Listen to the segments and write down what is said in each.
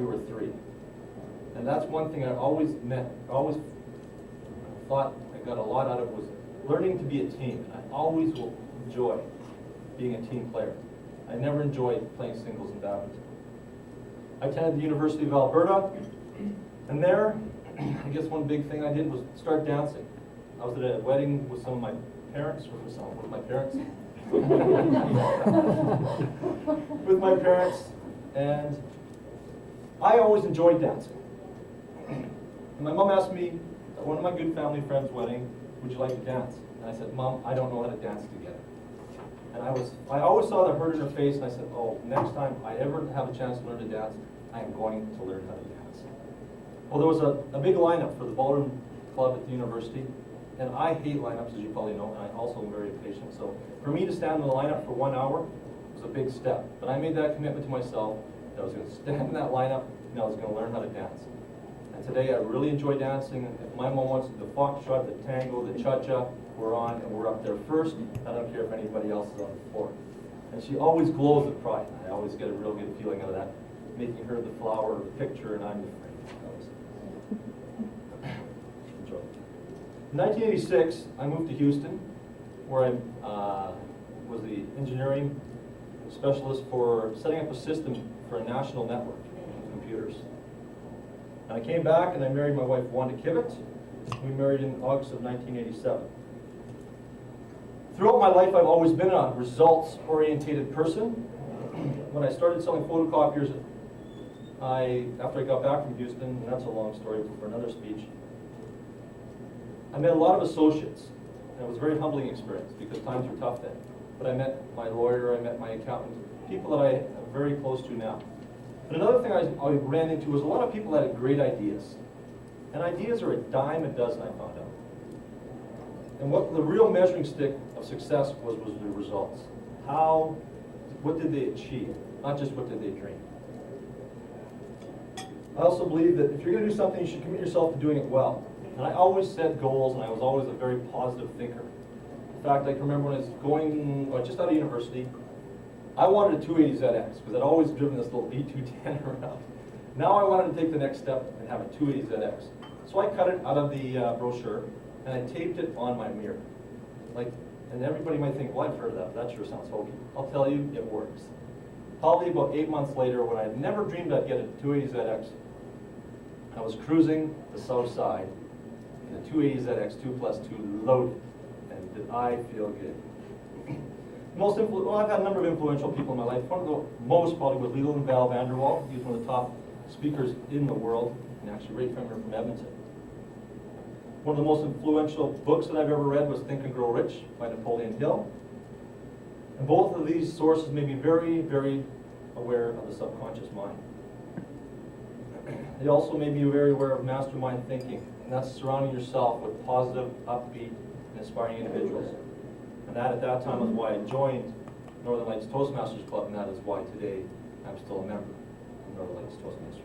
or three. And that's one thing I always thought I got a lot out of was learning to be a team. And I always will enjoy being a team player. I never enjoyed playing singles in badminton. I attended the University of Alberta, and there, I guess one big thing I did was start dancing. I was at a wedding with some of my parents, or with my parents. With my parents, and I always enjoyed dancing. And my mom asked me at one of my good family friends' wedding, would you like to dance? And I said, Mom, I don't know how to dance together. And I always saw the hurt in her face, and I said, oh, next time I ever have a chance to learn to dance, I am going to learn how to dance. Well, there was a big lineup for the ballroom club at the university, and I hate lineups, as you probably know, and I also am very impatient. So for me to stand in the lineup for 1 hour was a big step. But I made that commitment to myself that I was going to stand in that lineup, and I was going to learn how to dance. And today I really enjoy dancing. If my mom wants the foxtrot, the tango, the cha-cha, we're on, and we're up there first. I don't care if anybody else is on the floor. And she always glows with pride. I always get a real good feeling out of that, making her the flower of the picture, and I'm the frame. Enjoy. In 1986, I moved to Houston, where I was the engineering specialist for setting up a system for a national network of computers. And I came back and I married my wife, Wanda Kivett. We married in August of 1987. Throughout my life, I've always been a results-oriented person. When I started selling photocopiers, after I got back from Houston, and that's a long story for another speech, I met a lot of associates. And it was a very humbling experience because times were tough then. But I met my lawyer, I met my accountant, people that I am very close to now. But another thing I ran into was a lot of people that had great ideas. And ideas are a dime a dozen, I found out. And what the real measuring stick of success was the results. What did they achieve? Not just what did they dream. I also believe that if you're going to do something, you should commit yourself to doing it well. And I always set goals, and I was always a very positive thinker. In fact, I can remember when I was just out of university, I wanted a 280ZX because I'd always driven this little B210 around. Now I wanted to take the next step and have a 280ZX. So I cut it out of the brochure and I taped it on my mirror. And everybody might think, well, I've heard of that, but that sure sounds hokey. I'll tell you, it works. Probably about 8 months later, when I had never dreamed I'd get a 280ZX, I was cruising the south side in a 280ZX 2+2 loaded, and did I feel good. I've had a number of influential people in my life. One of the most probably was Leland Val Vanderwall. He's one of the top speakers in the world, and actually right from here from Edmonton. One of the most influential books that I've ever read was Think and Grow Rich by Napoleon Hill. And both of these sources made me very, very aware of the subconscious mind. They also made me very aware of mastermind thinking, and that's surrounding yourself with positive, upbeat, and inspiring individuals. And that at that time was why I joined Northern Lights Toastmasters Club, and that is why today I'm still a member of Northern Lights Toastmasters.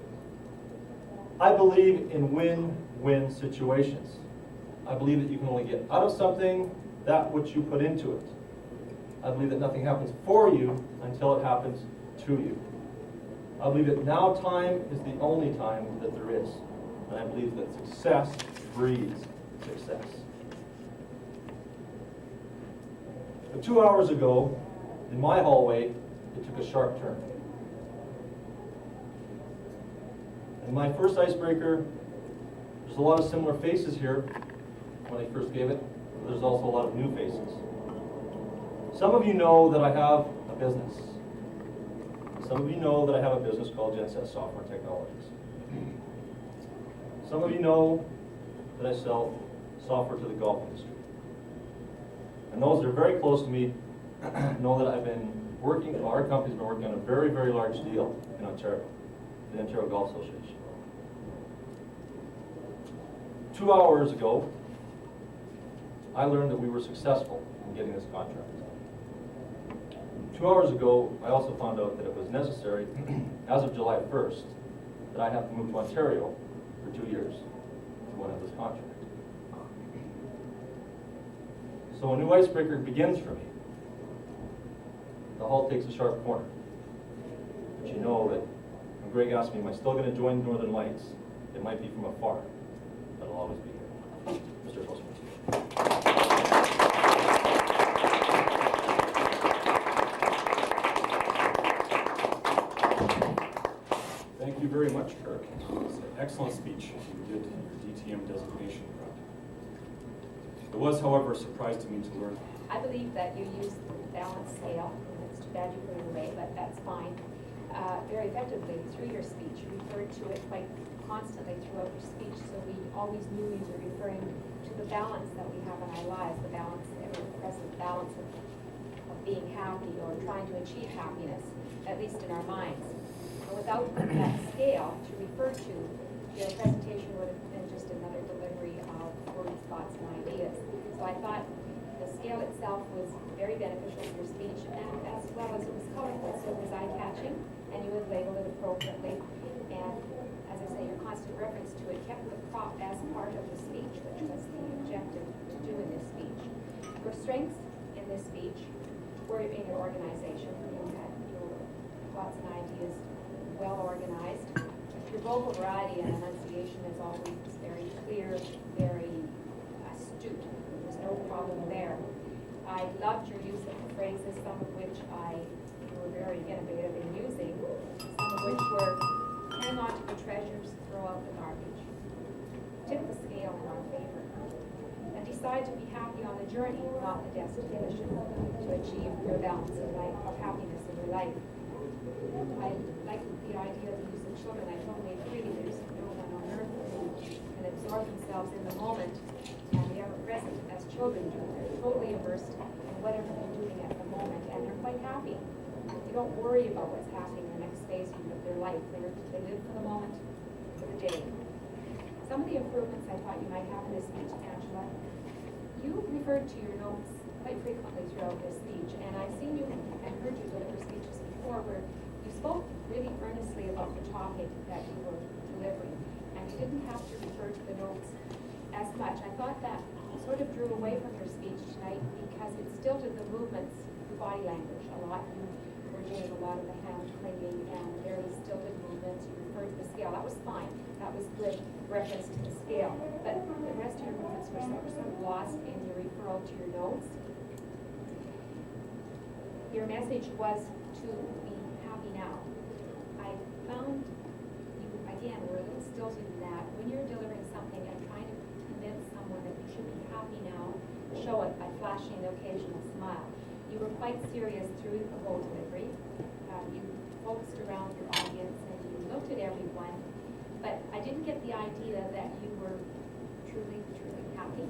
I believe in win-win situations. I believe that you can only get out of something that which you put into it. I believe that nothing happens for you until it happens to you. I believe that now time is the only time that there is. And I believe that success breeds success. But 2 hours ago, in my hallway, it took a sharp turn. And my first icebreaker, there's a lot of similar faces here when I first gave it. There's also a lot of new faces. Some of you know that I have a business. Some of you know that I have a business called Genset Software Technologies. Some of you know that I sell software to the golf industry. And those that are very close to me know that our company's been working on a very, very large deal in Ontario, the Ontario Golf Association. 2 hours ago, I learned that we were successful in getting this contract. 2 hours ago, I also found out that it was necessary, as of July 1st, that I have to move to Ontario for 2 years to win this contract. So a new icebreaker begins for me. The halt takes a sharp corner. But you know that I'm When Greg asked me, am I still going to join the Northern Lights? It might be from afar, but I'll always be here. Mr. Postman. Thank you very much, Kirk. It was an excellent speech you did your DTM designation front. It was, however, a surprise to me to learn. I believe that you used the balance scale, and it's too bad you put it away, but that's fine, very effectively through your speech. You referred to it quite constantly throughout your speech, so we always knew you were referring to the balance that we have in our lives, the balance, ever-present balance of being happy or trying to achieve happiness, at least in our minds. And without that scale to refer to, your presentation would have been just another delivery of words, thoughts, and ideas. So I thought the scale itself was very beneficial to your speech, and as well as it was colorful, so it was eye-catching, and you had labeled it appropriately. And as I say, your constant reference to it kept the prop as part of the speech, which was the objective to do in this speech. Your strengths in this speech were in your organization. You had your thoughts and ideas well organized. Your vocal variety and enunciation is always very clear, very astute. There's no problem there. I loved your use of the phrases, some of which you were very innovative in using, some of which were hang on to the treasures, throw out the garbage. Tip the scale in our favor. And decide to be happy on the journey, not the destination, to achieve your balance of life, of happiness in your life. I like the idea of the use of children. I totally agree. There's no one on earth who can absorb themselves in the moment and the ever-present as children do. They're totally immersed in whatever they're doing at the moment, and they're quite happy. They don't worry about what's happening in the next phase of their life. They live for the moment, for the day. Some of the improvements I thought you might have in this speech, Angela, you referred to your notes quite frequently throughout this speech, and I've seen you and heard you deliver speeches before where you spoke really earnestly about the topic that you were delivering, and you didn't have to refer to the notes as much. I thought that sort of drew away from your speech tonight because it still did the movements, the body language a lot. You were doing a lot of the hand clanging and very stilted movements. You referred to the scale. That was fine. That was good reference to the scale. But the rest of your movements were sort of lost in your referral to your notes. Your message was to be happy now. I found you, again, were a little stilted in that. When you're delivering something and trying to convince someone that you should be happy now, show it by flashing an occasional smile. You were quite serious through the whole delivery. You focused around your audience and you looked at everyone, but I didn't get the idea that you were truly, truly happy,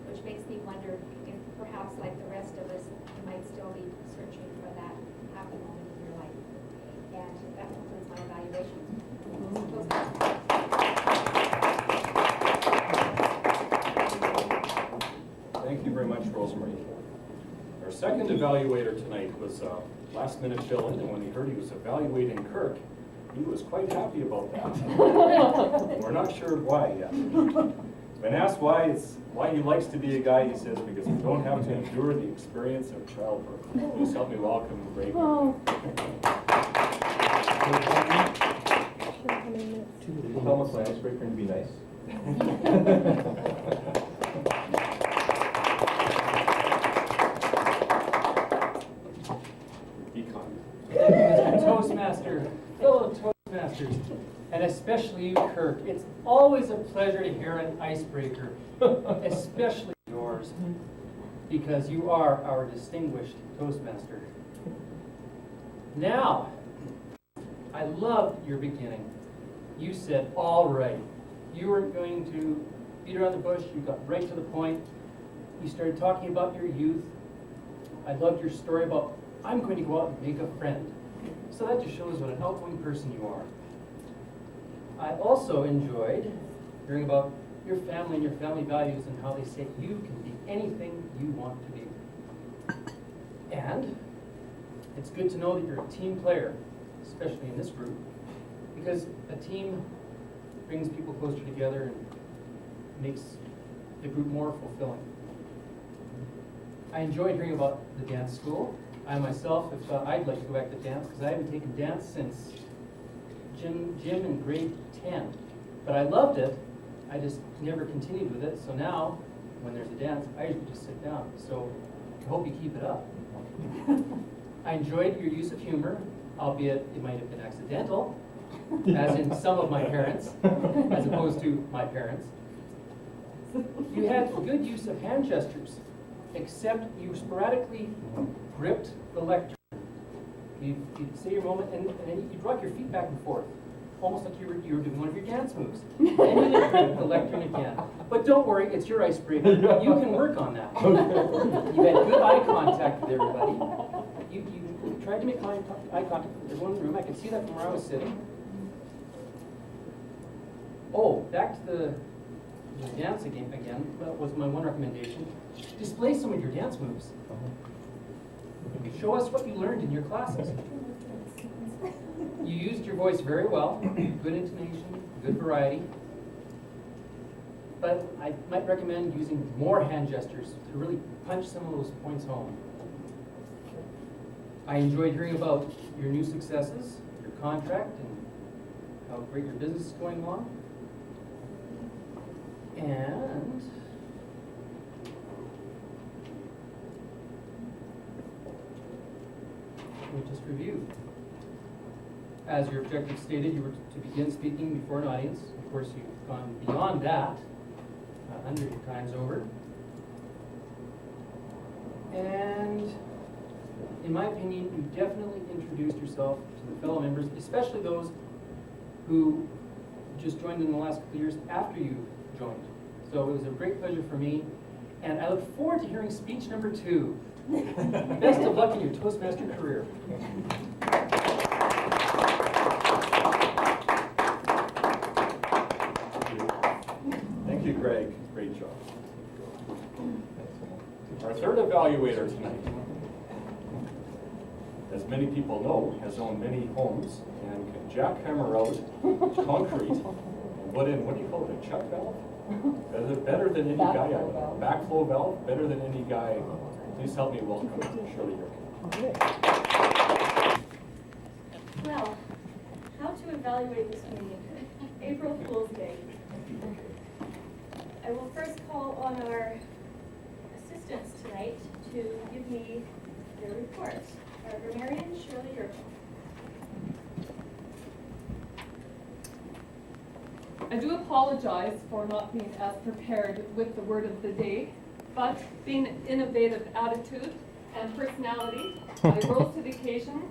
which makes me wonder if perhaps like the rest of us, you might still be searching for that happy moment in your life. And that concludes my evaluation. Thank you very much, Rosemary. Our second evaluator tonight was last-minute fill-in, and when he heard he was evaluating Kirk, he was quite happy about that. We're not sure why yet. When asked why he likes to be a guy, he says, because we don't have to endure the experience of childbirth. Please help me welcome Greg. Almost my icebreaker and be nice. Mr. Toastmaster, fellow Toastmasters, and especially you, Kirk. It's always a pleasure to hear an icebreaker, especially yours, because you are our distinguished Toastmaster. Now, I loved your beginning. You said, all right. You weren't going to beat around the bush. You got right to the point. You started talking about your youth. I loved your story about, I'm going to go out and make a friend. So that just shows what an outgoing person you are. I also enjoyed hearing about your family and your family values and how they say you can be anything you want to be. And it's good to know that you're a team player, especially in this group, because a team brings people closer together and makes the group more fulfilling. I enjoyed hearing about the dance school. I myself have thought I'd like to go back to dance because I haven't taken dance since gym in grade 10. But I loved it. I just never continued with it. So now, when there's a dance, I usually just sit down. So I hope you keep it up. I enjoyed your use of humor, albeit it might have been accidental, as in some of my parents, as opposed to my parents. You had good use of hand gestures, except you sporadically gripped the lectern. You'd say your moment, and then you'd rock your feet back and forth, almost like you were doing one of your dance moves. Then you would grip the lectern again. But don't worry, it's your icebreaker. You can work on that. You had good eye contact with everybody. You tried to make eye contact with everyone in the room. I could see that from where I was sitting. Oh, back to the dance again. That was my one recommendation. Display some of your dance moves. Show us what you learned in your classes. You used your voice very well, good intonation, good variety. But I might recommend using more hand gestures to really punch some of those points home. I enjoyed hearing about your new successes, your contract, and how great your business is going along. And we just reviewed. As your objective stated, you were to begin speaking before an audience. Of course, you've gone beyond that 100 times over. And in my opinion, you definitely introduced yourself to the fellow members, especially those who just joined in the last couple of years after you joined. So it was a great pleasure for me, and I look forward to hearing speech number 2. Best of luck in your Toastmaster career. Thank you, Greg. Great job. Our third evaluator tonight, as many people know, has owned many homes and can jackhammer out concrete and put in, what do you call it, a chuck valve? Better than any guy I know. Backflow valve, better than any guy. Please help me welcome Shirley Derrick. Well, how to evaluate this meeting? April Fool's Day. I will first call on our assistants tonight to give me their report. Marion, Shirley, or I do apologize for not being as prepared with the word of the day, but being an innovative attitude and personality, I rose to the occasion.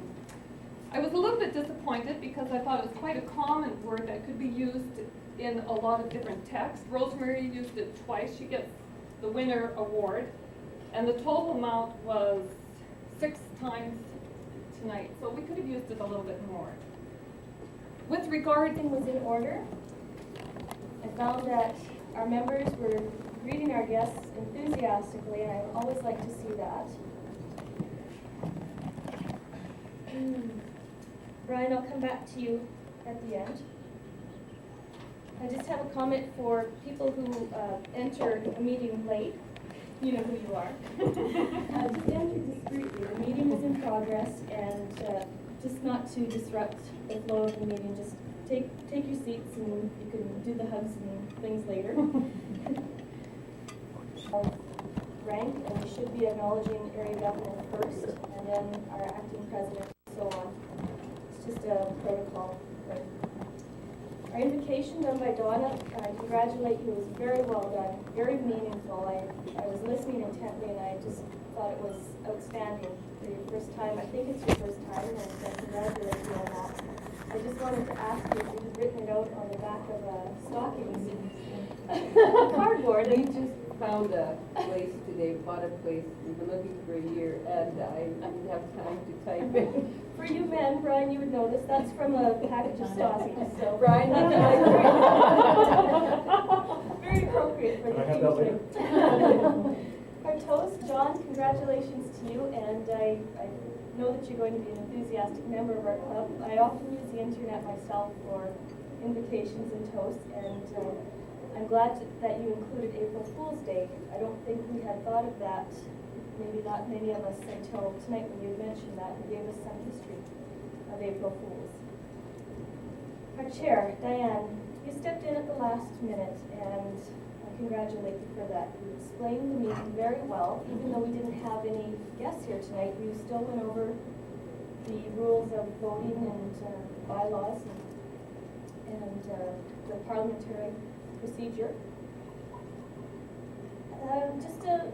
I was a little bit disappointed because I thought it was quite a common word that could be used in a lot of different texts. Rosemary used it twice. She gets the winner award, and the total amount was 6 times tonight, so we could have used it a little bit more. With regard, everything was in order. I found that our members were greeting our guests enthusiastically, and I always like to see that. Brian, I'll come back to you at the end. I just have a comment for people who enter a meeting late. You know who you are. Just enter discreetly. The meeting is in progress, and just not to disrupt the flow of the meeting. Just take your seats, and you can do the hugs and things later. Rank, and we should be acknowledging area governor first, and then our acting president, and so on. It's just a protocol. Our invocation done by Donna, I congratulate you. It was very well done, very meaningful. I was listening intently, and I just thought it was outstanding for your first time. I think it's your first time, and I congratulate you on that. I just wanted to ask you if you had written it out on the back of stockings. Cardboard. We just found a place today, bought a place. We've been looking for a year, and I didn't have time to type it. For you men, Brian, you would know this. That's from a package of stockings. So Brian, that's very appropriate for the evening. Our toast, John, congratulations to you, and I know that you're going to be an enthusiastic member of our club. I often use the internet myself for invitations and toasts, and I'm glad that you included April Fool's Day. I don't think we had thought of that, maybe not many of us, until tonight when you mentioned that and gave us some history of April Fools. Our chair, Diane, you stepped in at the last minute, and I congratulate you for that. You explained the meeting very well. Even though we didn't have any guests here tonight, you still went over the rules of voting and bylaws and the parliamentary procedure. Just a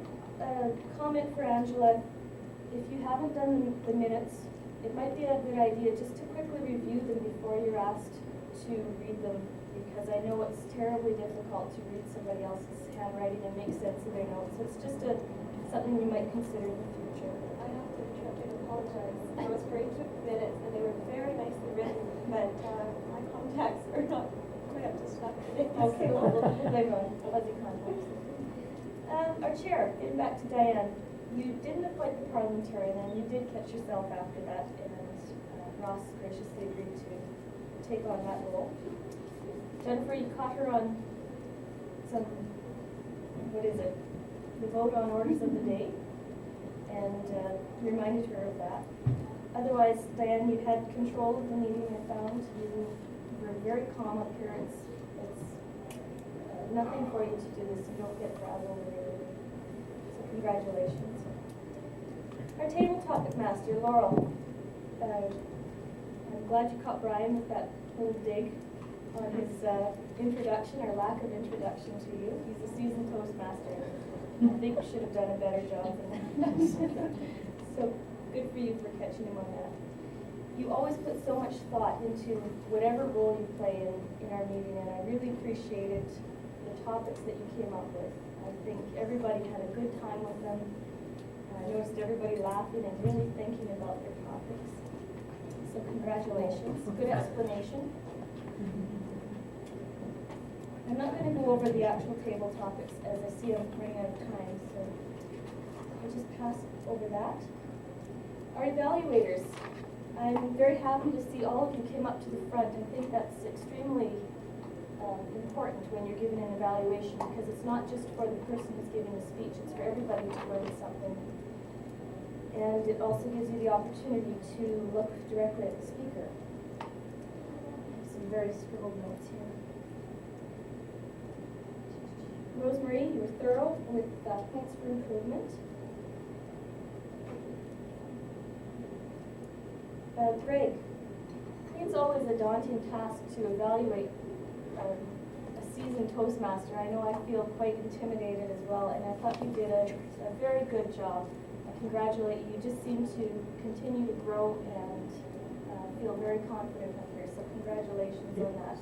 comment for Angela. If you haven't done the minutes, it might be a good idea just to quickly review them before you're asked to read them, because I know it's terribly difficult to read somebody else's handwriting and make sense of their notes. So it's just something you might consider in the future. I have to interrupt and apologize. I was great took minutes and they were very nicely written, but my contacts are not quite up to snuff today. Okay, well, we'll blame on fuzzy contacts. Our chair, getting back to Diane, you didn't appoint the parliamentarian, and you did catch yourself after that, and Ross graciously agreed to take on that role. Jennifer, you caught her on some, the vote on orders of the day, and reminded her of that. Otherwise, Diane, you had control of the meeting, I found. You were very calm up here. It's nothing for you to do this. You don't get frazzled or anything. So congratulations. Our table topic master, Laurel. I'm glad you caught Brian with that little dig on his introduction, or lack of introduction to you. He's a seasoned Toastmaster. I think we should have done a better job than that. So good for you for catching him on that. You always put so much thought into whatever role you play in our meeting, and I really appreciated the topics that you came up with. I think everybody had a good time with them. I noticed everybody laughing and really thinking about their topics. So congratulations. Good explanation. I'm not going to go over the actual table topics as I see I'm running out of time, so I'll just pass over that. Our evaluators. I'm very happy to see all of you came up to the front. I think that's extremely important when you're giving an evaluation, because it's not just for the person who's giving the speech, it's for everybody to learn something. And it also gives you the opportunity to look directly at the speaker. Some very scribbled notes here. Rosemary, you were thorough with points for improvement. Greg, I think it's always a daunting task to evaluate a seasoned Toastmaster. I know I feel quite intimidated as well, and I thought you did a very good job. I congratulate you. You just seem to continue to grow and feel very confident up here, so congratulations on that.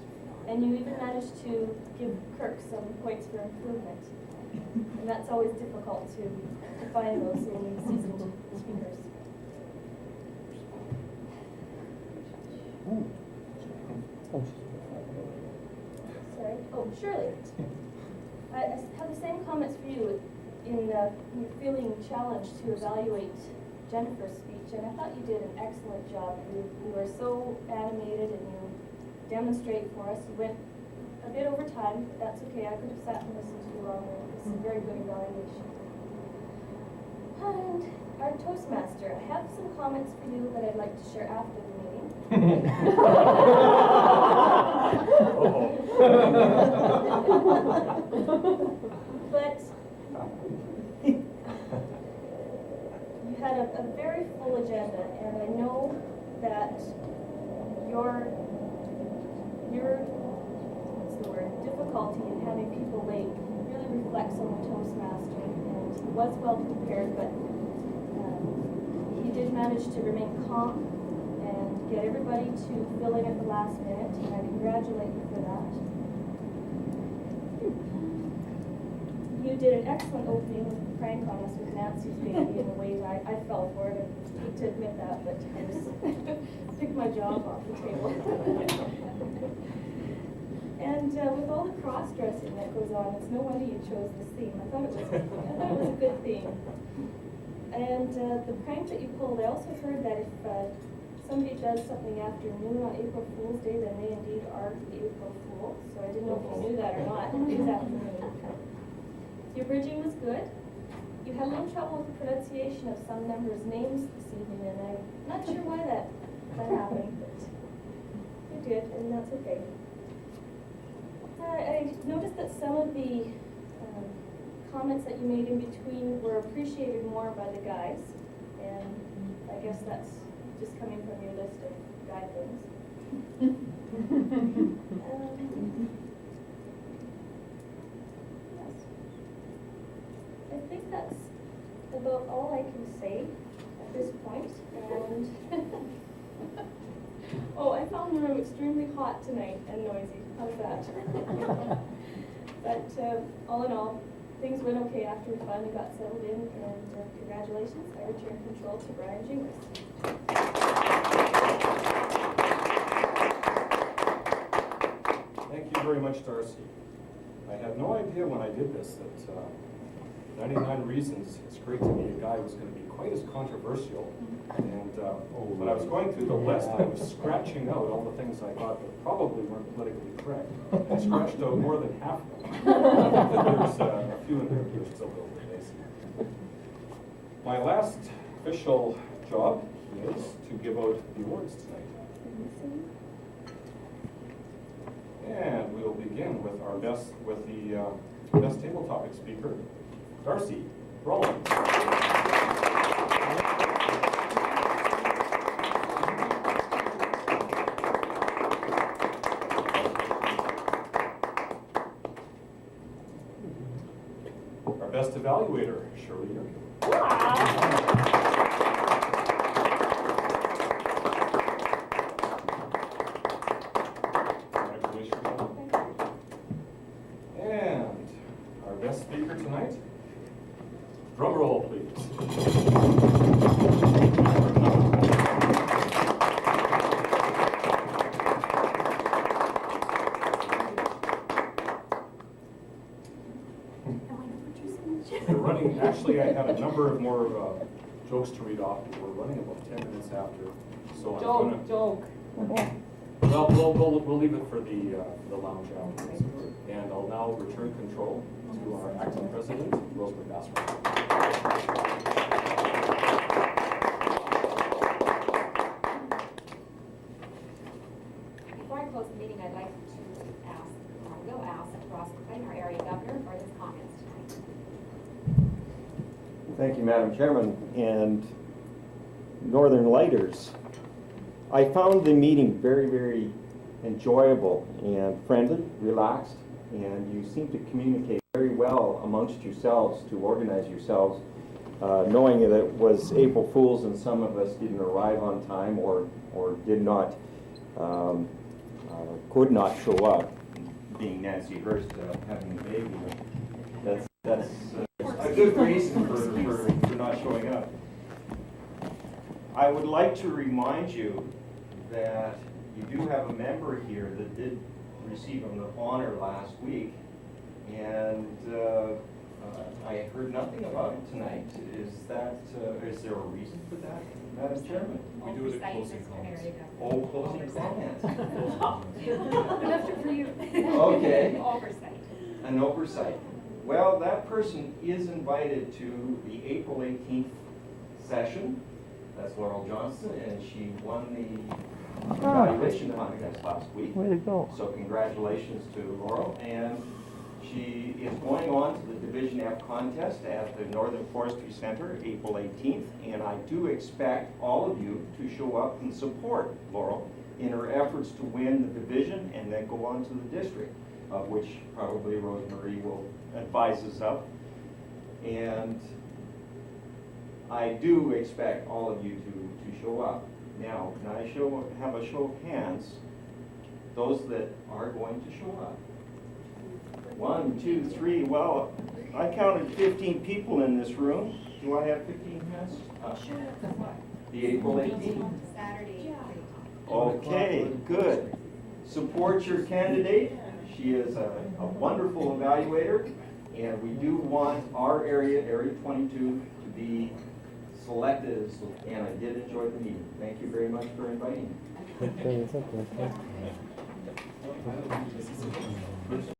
And you even managed to give Kirk some points for improvement. And that's always difficult to find those in seasoned speakers. Sorry. Oh, Shirley. I have the same comments for you in feeling challenged to evaluate Jennifer's speech, and I thought you did an excellent job. You were so animated, and you demonstrate for us. You went a bit over time, but that's okay. I could have sat and listened to you longer. This is a very good evaluation. And our Toastmaster, I have some comments for you that I'd like to share after the meeting. But you had a very full agenda, and I know that your difficulty in having people late really reflects on the Toastmaster, and he was well prepared, but he did manage to remain calm and get everybody to fill in at the last minute, and I congratulate you for that. You did an excellent opening with the prank on us with Nancy's baby in the ways I fell for it. I hate to admit that, but I just picked my job off the table. And with all the cross-dressing that goes on, it's no wonder you chose this theme. I thought it was a good theme. And the prank that you pulled, I also heard that if somebody does something after noon on April Fool's Day, then they indeed are the April Fool. So I didn't know if you knew that or not. It is afternoon. Your bridging was good. You had a little trouble with the pronunciation of some members' names this evening, and I'm not sure why that happened, but you did, and that's okay. I noticed that some of the comments that you made in between were appreciated more by the guys, and I guess that's just coming from your list of guy things. Yes. I think that's about all I can say at this point, and oh, I found the room extremely hot tonight and noisy. How's that? But all in all, things went okay after we finally got settled in, and congratulations, I return control to Brian Jingles. Thank you very much, Darcy. I had no idea when I did this that 99 Reasons, It's Great to Be a Guy was going to be quite as controversial. And when I was going through the list, I was scratching out all the things I thought that probably weren't politically correct. I scratched out more than half of them. There's a few in there that are still a little bit basic. My last official job is to give out the awards tonight. And we'll begin with our best table topic speaker, Darcy Rollins. Our best evaluator, Shirley Derrick. And our best speaker tonight, drum roll, please. We're running, actually I had a number of more jokes to read off, but we're running about 10 minutes after, so I'm gonna... Joke. Well, we'll leave it for the lounge afterwards. And I'll now return control to our acting president, Rosemary Bassler. Before I close the meeting, I'd like to ask, or I will ask Ross McLean, our area governor, for his comments tonight. Thank you, Madam Chairman. And Northern Lighters, I found the meeting very, very enjoyable and friendly, relaxed, and you seem to communicate very well amongst yourselves to organize yourselves, knowing that it was April Fool's and some of us didn't arrive on time or did not, could not show up, being Nancy Hurst having a baby. That's a good reason for not showing up. I would like to remind you that you do have a member here that did receive an honor last week, and I heard nothing about it tonight. Is there a reason for that, Madam Chairman? We do it at closing comments. Oh, closing comments. Left it for you. Okay. Oversight. An oversight. Well, that person is invited to the April 18th session. That's Laurel Johnson, and she won the evaluation contest last week. Way to go. So congratulations to Laurel. And she is going on to the Division F contest at the Northern Forestry Center, April 18th. And I do expect all of you to show up and support Laurel in her efforts to win the division and then go on to the district, of which probably Rosemary will advise us of. And I do expect all of you to show up. Now, can I have a show of hands, those that are going to show up? 1, 2, 3, well, I counted 15 people in this room. Do I have 15 hands? The April 18th? Saturday. Okay, good. Support your candidate. She is a wonderful evaluator, and we do want our area, Area 22, to be selected, and I did enjoy the meeting. Thank you very much for inviting me.